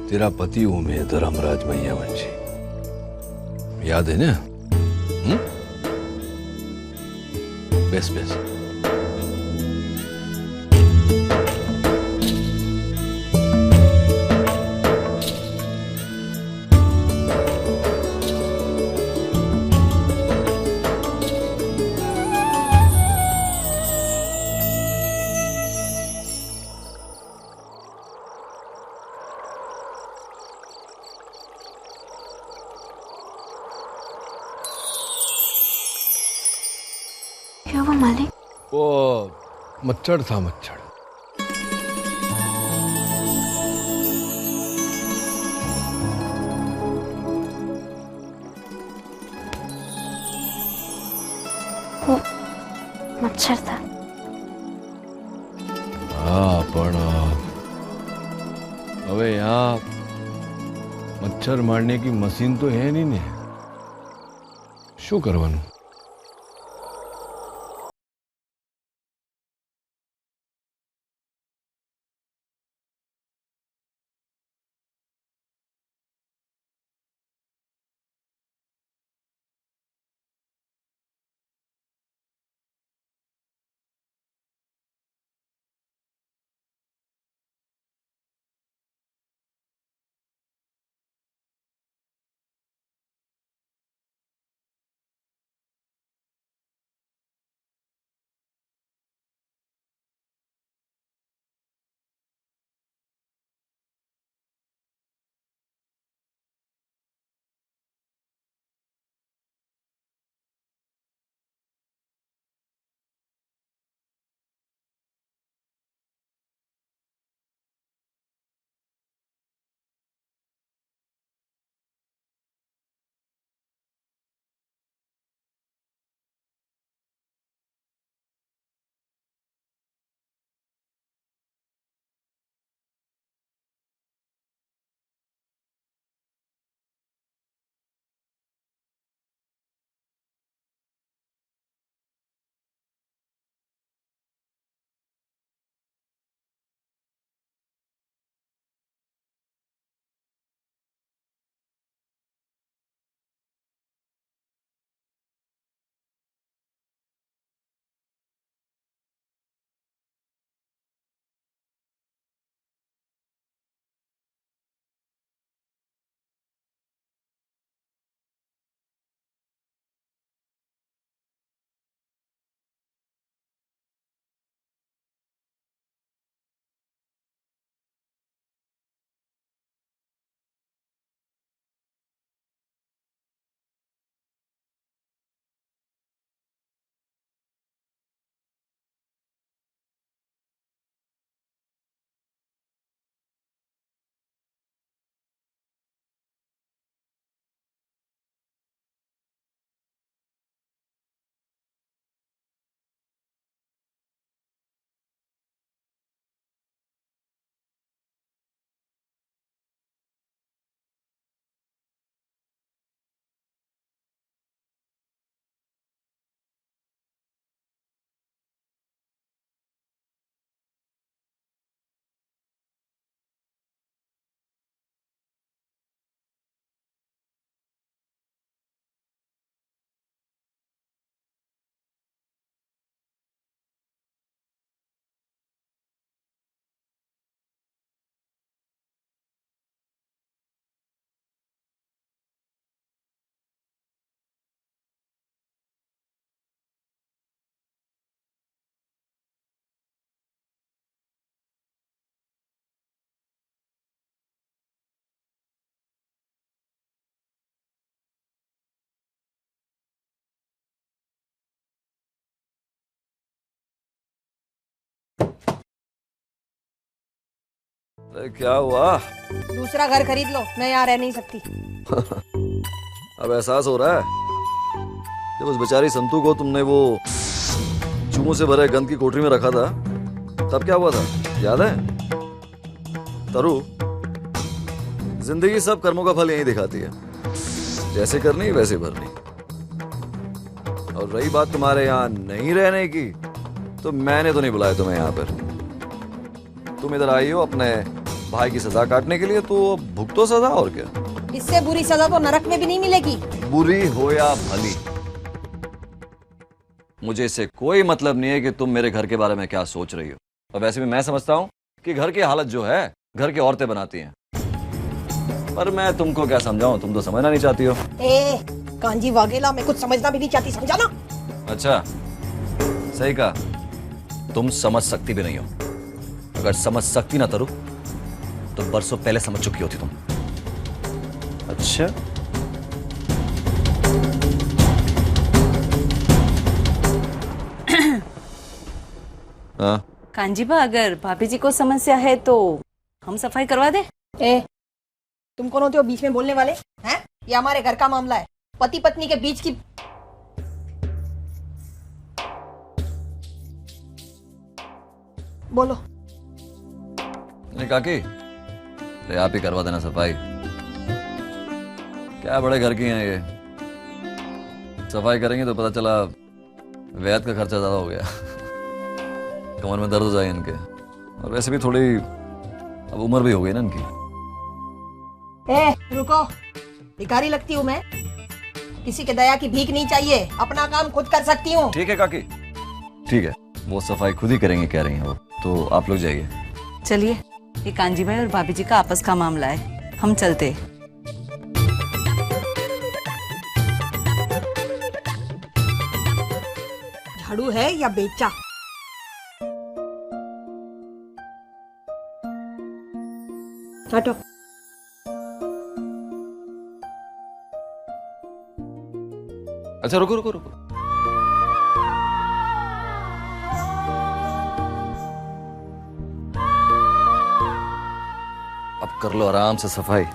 तेरा पति हूं मैं, धर्मराज मैयावंशी, याद है ना? Base base. क्या हुआ मालिक? वो मच्छर था, मच्छर। वो मच्छर था। हाँ, पण હવે यहाँ मच्छर मारने की मशीन तो है नहीं ने, શું કરવાનું? अरे क्या हुआ? दूसरा घर खरीद लो, मैं यहाँ रह नहीं सकती। अब एहसास हो रहा है जब उस बेचारी संतू को तुमने वो चूहों से भरे गंद की कोठरी में रखा था, तब क्या हुआ था, याद है? तरु, जिंदगी सब कर्मों का फल यही दिखाती है, जैसे करनी वैसे भरनी। और रही बात तुम्हारे यहाँ नहीं रहने की, तो मैंने तो नहीं बुलाया तुम्हें यहाँ पर। तुम इधर आई हो अपने भाई की सजा काटने के लिए, तो भुगतो सजा, और क्या। इससे बुरी सजा तो नरक में भी नहीं मिलेगी। बुरी हो या भली, मुझे इससे कोई मतलब नहीं है कि तुम मेरे घर के बारे में क्या सोच रही हो। और वैसे भी मैं समझता हूँ कि घर की हालत जो है घर की औरतें बनाती हैं, पर मैं तुमको क्या समझाऊं, तुम तो समझना नहीं चाहती हो। कांजी वाघेला, मैं कुछ समझना भी नहीं चाहती, समझाना। अच्छा, सही कहा, तुम समझ सकती भी नहीं हो। अगर समझ सकती ना तरु, तो बरसों पहले समझ चुकी होती तुम। अच्छा, हाँ, कांजीबा, अगर भाभी जी को समस्या है तो हम सफाई करवा दे। तुम कौन होते हो बीच में बोलने वाले हैं? ये हमारे घर का मामला है, पति पत्नी के बीच की। बोलो। काकी, ले आप ही करवा देना सफाई। क्या बड़े घर की हैं ये, सफाई करेंगे तो पता चला वैद का खर्चा ज्यादा हो गया, कमर में दर्द हो जाए इनके। और वैसे भी थोड़ी अब उम्र भी हो गई ना इनकी। रुको, भिखारी लगती हूँ मैं? किसी के दया की भीख नहीं चाहिए, अपना काम खुद कर सकती हूँ। ठीक है काकी, ठीक है, वो सफाई खुद ही करेंगे कह रही हैं वो, तो आप लोग जाइए। चलिए, ये कांजी भाई और भाभी जी का आपस का मामला है, हम चलते। झाड़ू है या बेचा? हटो। अच्छा रुको रुको रुको, अब कर लो आराम से सफाई।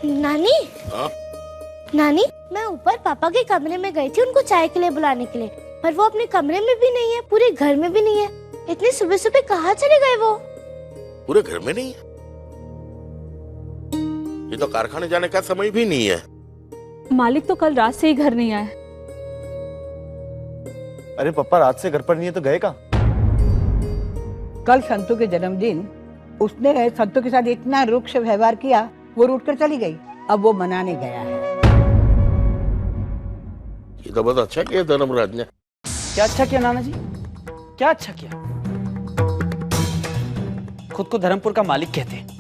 नानी, नानी, मैं ऊपर पापा के कमरे में गई थी उनको चाय के लिए बुलाने के लिए, पर वो अपने कमरे में भी नहीं है, पूरे घर में भी नहीं है। इतनी सुबह सुबह कहाँ चले गए वो? पूरे घर में नहीं है? ये तो कारखाने जाने का समय भी नहीं है। मालिक तो कल रात से ही घर नहीं आया। अरे पापा, रात से घर पर नहीं है तो गए कहाँ? कल संतू के जन्मदिन, उसने संतू के साथ इतना रुक्ष व्यवहार किया, वो रूठ कर चली गई। अब वो मनाने गया है। ये तो बहुत अच्छा किया धर्मराज ने। क्या अच्छा किया नाना जी, क्या अच्छा किया? खुद को धर्मपुर का मालिक कहते हैं,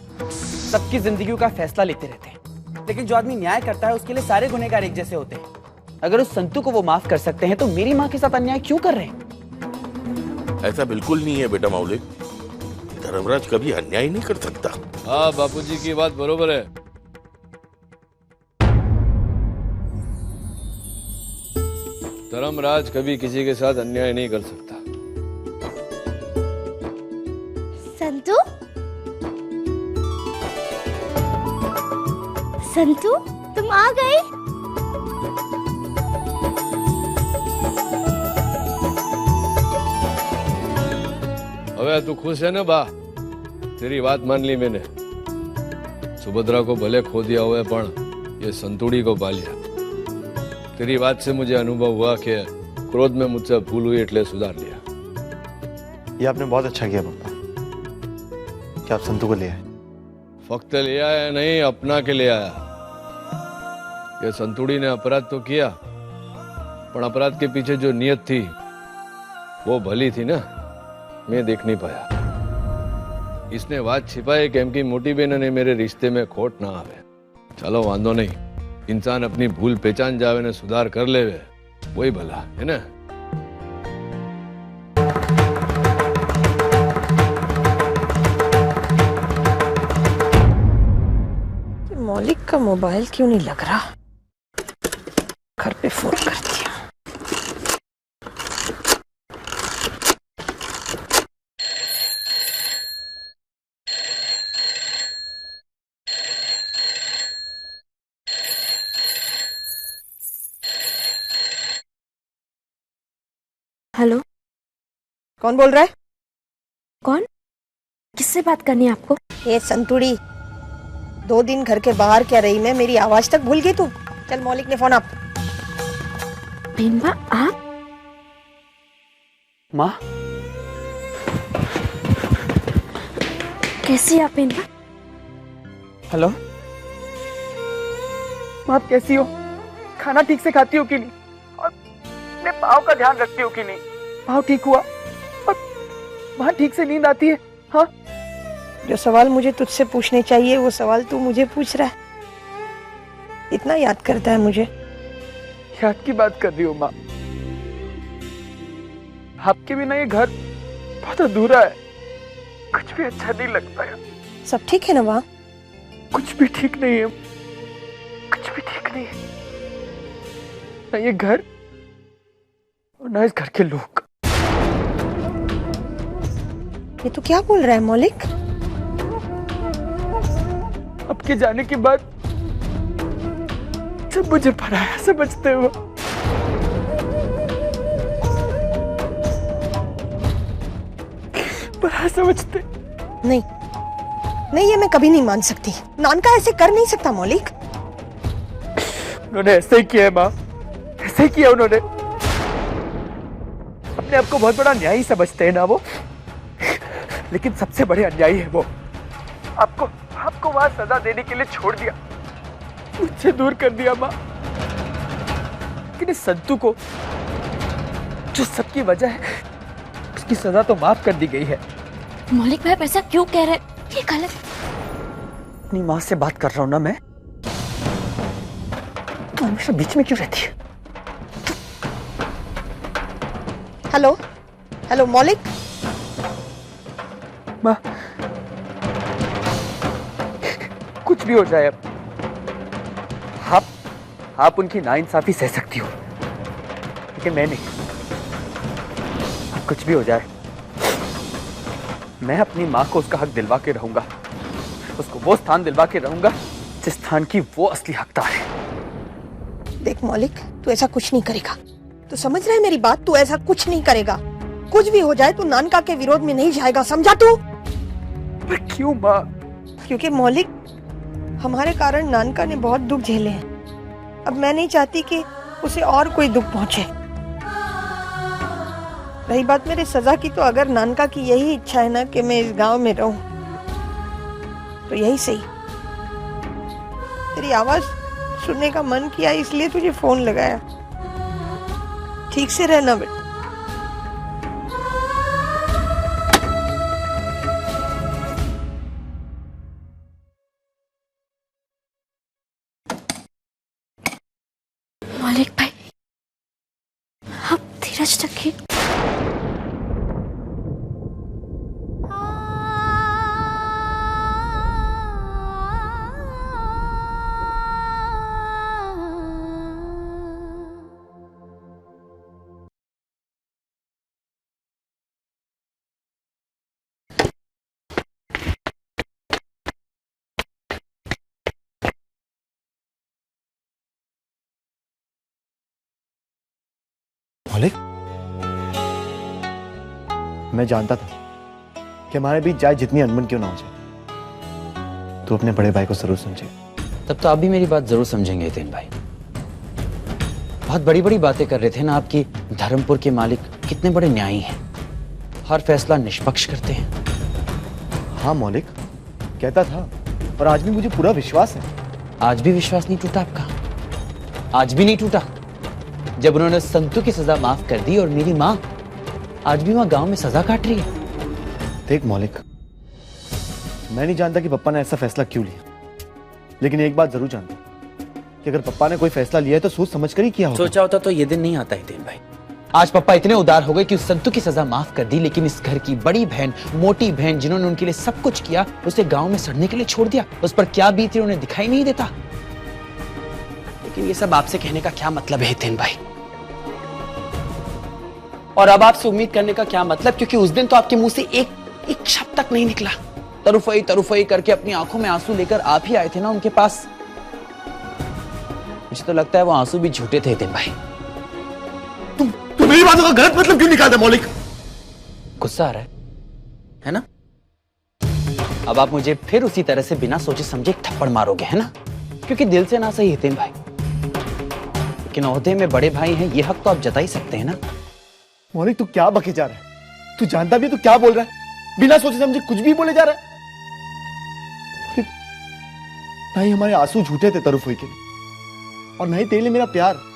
सबकी जिंदगियों का फैसला लेते रहते हैं, लेकिन जो आदमी न्याय करता है उसके लिए सारे गुनहगार एक जैसे होते हैं। अगर उस संतू को वो माफ कर सकते हैं तो मेरी माँ के साथ अन्याय क्यों कर रहे हैं? ऐसा बिल्कुल नहीं है बेटा मौलिक, धर्मराज कभी अन्याय नहीं कर सकता। हाँ, बापूजी की बात बरोबर है। धर्मराज कभी किसी के साथ अन्याय नहीं कर सकता। संतू, संतू, तुम आ गए? अबे तू खुश है ना बा? तेरी बात मान ली मैंने। सुभद्रा को भले खो दिया हुआ पण ये संतुड़ी को पा लिया। तेरी बात से मुझे अनुभव हुआ कि क्रोध में मुझसे भूल हुई, એટલે सुधार लिया। ये आपने बहुत अच्छा किया पापा कि आप संतू को ले आए। फक्त ले आया नहीं, अपना के ले आया। ये संतुड़ी ने अपराध तो किया, पर अपराध के पीछे जो नियत थी वो भली थी ना, मैं देख नहीं पाया। इसने बात छिपाई कि एम की मोटी बहन ने मेरे रिश्ते में खोट ना आवे। चलो वांधो नहीं, इंसान अपनी भूल पहचान जावे ने सुधार कर लेवे, वही भला है ना। मौलिक का मोबाइल क्यों नहीं लग रहा? घर पे फोन कर दिया। हेलो, कौन बोल रहा है? कौन? किससे बात करनी है आपको? ये संतुड़ी, 2 दिन घर के बाहर क्या रही मैं? मेरी आवाज तक भूल गई तू? चल मौलिक ने फोन आप। बेनबा आप? माँ कैसी है आप बेनबा? हेलो माँ, आप कैसी हो? खाना ठीक से खाती हो कि नहीं? और अपने पाँव का ध्यान रखती हो कि नहीं? पाँव ठीक हुआ? और वहाँ ठीक से नींद आती है? हाँ, जो सवाल मुझे तुझसे पूछने चाहिए वो सवाल तू मुझे पूछ रहा है। इतना याद करता है मुझे? याद की बात कर रही हो माँ? आपके बिना ये घर बहुत अधूरा है, कुछ भी अच्छा नहीं लगता है। सब ठीक है ना वहाँ? कुछ भी ठीक नहीं है, कुछ भी ठीक नहीं है। ना ये घर और ना इस घर के लोग। ये तो क्या बोल रहा है मौलिक? आपके जाने के बाद सब मुझे पराया समझते हो। पराया समझते? नहीं नहीं, ये मैं कभी नहीं मान सकती। नानका ऐसे कर नहीं सकता मौलिक। उन्होंने ऐसे ही किया है माँ, ऐसे ही किया उन्होंने। अपने आप को बहुत बड़ा न्यायी समझते हैं ना वो, लेकिन सबसे बड़े अन्यायी है वो। आपको वहां सजा देने के लिए छोड़ दिया, मुझसे दूर कर दिया माँ। लेकिन इस संतू को, जो सबकी वजह है, उसकी सजा तो माफ कर दी गई है। मौलिक भाई ऐसा क्यों कह रहे? ये गलत। अपनी माँ से बात कर रहा हूँ ना मैं, तो हमेशा बीच में क्यों रहती है? हेलो हेलो मौलिक। माँ कुछ भी हो जाए, अब आप उनकी नाइंसाफी सह सकती हो, लेकिन मैं नहीं। अब कुछ भी हो जाए, मैं अपनी माँ को उसका हक दिलवा के रहूंगा, उसको वो स्थान दिलवा के रहूंगा जिस स्थान की वो असली हकदार है। देख मौलिक, तू ऐसा कुछ नहीं करेगा। तू समझ रहा है मेरी बात? तू ऐसा कुछ नहीं करेगा। कुछ भी हो जाए तू नानका के विरोध में नहीं जाएगा, समझा तू? पर क्यों माँ? क्योंकि मौलिक, हमारे कारण नानका ने बहुत दुख झेले हैं। अब मैं नहीं चाहती कि उसे और कोई दुख पहुंचे। रही बात मेरे सजा की, तो अगर नानका की यही इच्छा है ना कि मैं इस गांव में रहूं, तो यही सही। तेरी आवाज सुनने का मन किया, इसलिए तुझे फोन लगाया। ठीक से रहना बेटा। मौलिक भाई, आप धीरज रखिए। मौलिक, मैं जानता था कि हमारे बीच चाहे जितनी अनबन क्यों ना हो जाए, तो अपने बड़े भाई को जरूर समझे। तब तो आप भी मेरी बात जरूर समझेंगे हितेन भाई। बहुत बड़ी बड़ी बातें कर रहे थे ना आपकी धर्मपुर के मालिक कितने बड़े न्यायी हैं, हर फैसला निष्पक्ष करते हैं। हाँ मौलिक, कहता था, और आज भी मुझे पूरा विश्वास है। आज भी विश्वास नहीं टूटा आपका? आज भी नहीं टूटा जब उन्होंने संतू की सजा माफ कर दी और मेरी माँ आज भी वहां गांव में सजा काट रही है। देख मौलिक, मैं नहीं जानता कि पप्पा ने ऐसा फैसला क्यों लिया, लेकिन एक बात जरूर जानता कि अगर पप्पा ने कोई फैसला लिया है तो सोच समझ कर ही किया होगा। सोचा होता तो ये दिन नहीं आता हितेन भाई। आज पापा इतने उदार हो गए कि उस संतू की सजा माफ कर दी, लेकिन इस घर की बड़ी बहन, मोटी बहन, जिन्होंने उनके लिए सब कुछ किया, उसे गांव में सड़ने के लिए छोड़ दिया। उस पर क्या बीती उन्हें दिखाई नहीं देता। लेकिन ये सब आपसे कहने का क्या मतलब है हितेन भाई? और अब आपसे उम्मीद करने का क्या मतलब, क्योंकि उस दिन तो आपके मुंह से एक शब्द तक नहीं निकला। तरुफई तरुफई करके अपनी आंखों में आंसू लेकर आप ही आए थे ना उनके पास। मुझे तो लगता है वो आंसू भी झूठे थे हितेन भाई। तुम मेरी बातों का गलत मतलब क्यों निकालते मौलिक? गुस्सा आ रहा है ना? अब आप मुझे फिर उसी तरह से बिना सोचे समझे एक थप्पड़ मारोगे, है ना? क्योंकि दिल से ना सही हितेन भाई, लेकिन ओहदे में बड़े भाई हैं, ये हक तो आप जता ही सकते हैं ना। मौलिक तू क्या बके जा रहा है? तू जानता भी है तू क्या बोल रहा है? बिना सोचे समझे कुछ भी बोले जा रहा है। नहीं, हमारे आंसू झूठे थे तरुफई के, और नहीं तेरे लिए मेरा प्यार।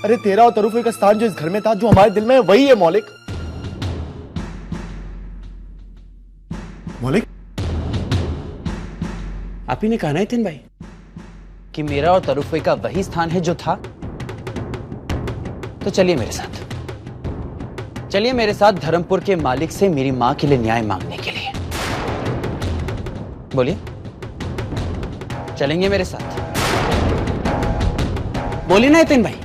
अरे तेरा और तरुफई का स्थान जो इस घर में था, जो हमारे दिल में है, वही है मौलिक। मौलिक, आप ही ने कहा ना हितेन भाई कि मेरा और तरुफई का वही स्थान है जो था। तो चलिए मेरे साथ, चलिए मेरे साथ धर्मपुर के मालिक से मेरी मां के लिए न्याय मांगने के लिए। बोलिए, चलेंगे मेरे साथ? बोलिए ना हितेन भाई।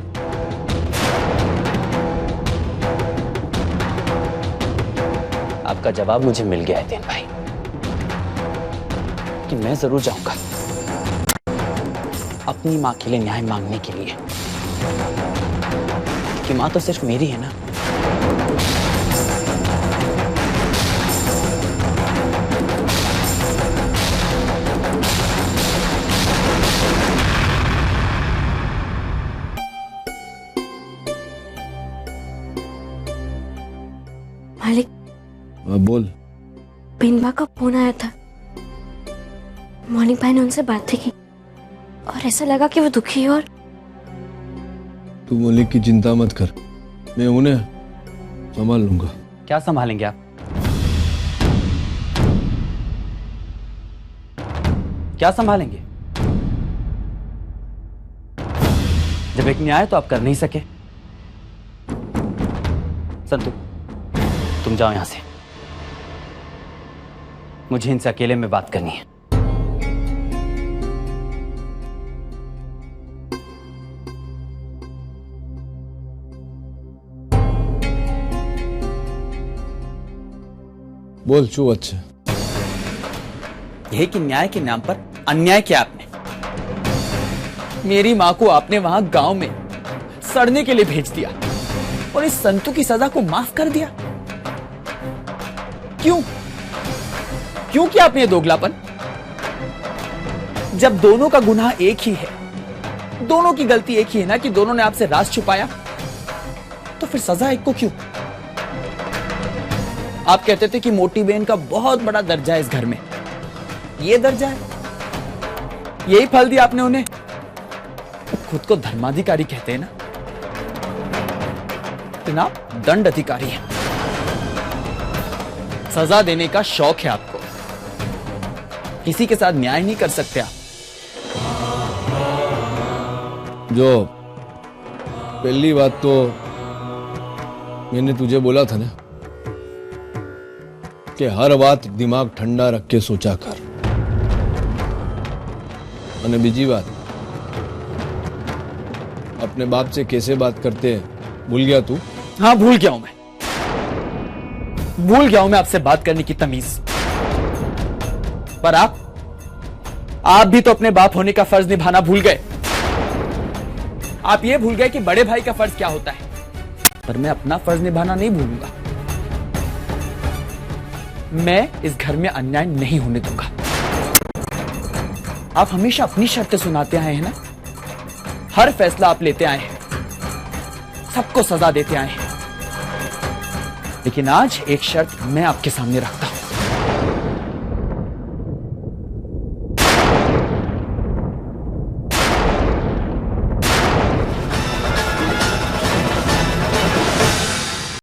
आपका जवाब मुझे मिल गया हितेन भाई कि मैं जरूर जाऊंगा अपनी मां के लिए न्याय मांगने के लिए, कि मां तो सिर्फ मेरी है ना। मालिक, बोल। बिनबा का फोन आया था। मौलिक भाई ने उनसे बातें की और ऐसा लगा कि वो दुखी है। और तू मौलिक की चिंता मत कर, मैं उन्हें संभाल लूंगा। क्या संभालेंगे आप? क्या संभालेंगे? जब एक न्याय तो आप कर नहीं सके। संतू, तुम जाओ यहां से, मुझे इनसे अकेले में बात करनी है। बोल चू। अच्छा, यही कि न्याय के नाम पर अन्याय किया आपने। मेरी मां को आपने वहां गांव में सड़ने के लिए भेज दिया और इस संतू की सजा को माफ कर दिया। क्यों क्यों किया आपने ये दोगलापन? जब दोनों का गुनाह एक ही है, दोनों की गलती एक ही है ना, कि दोनों ने आपसे राज छुपाया, तो फिर सजा एक को क्यों? आप कहते थे कि मोटी बहन का बहुत बड़ा दर्जा है इस घर में। ये दर्जा है, यही फल दिया आपने उन्हें। खुद को धर्माधिकारी कहते हैं ना, लेकिन आप दंड अधिकारी हैं। सजा देने का शौक है आपको, किसी के साथ न्याय नहीं कर सकते आप। जो पहली बात तो मैंने तुझे बोला था ना कि हर बात दिमाग ठंडा रख के सोचा कर। और बीजी बात, अपने बाप से कैसे बात करते हैं भूल गया तू? हाँ, भूल गया हूं मैं, भूल गया हूं मैं आपसे बात करने की तमीज। पर आप भी तो अपने बाप होने का फर्ज निभाना भूल गए। आप ये भूल गए कि बड़े भाई का फर्ज क्या होता है। पर मैं अपना फर्ज निभाना नहीं भूलूंगा। मैं इस घर में अन्याय नहीं होने दूंगा। आप हमेशा अपनी शर्तें सुनाते आए हैं ना, हर फैसला आप लेते आए हैं, सबको सजा देते आए हैं, लेकिन आज एक शर्त मैं आपके सामने रखता हूं।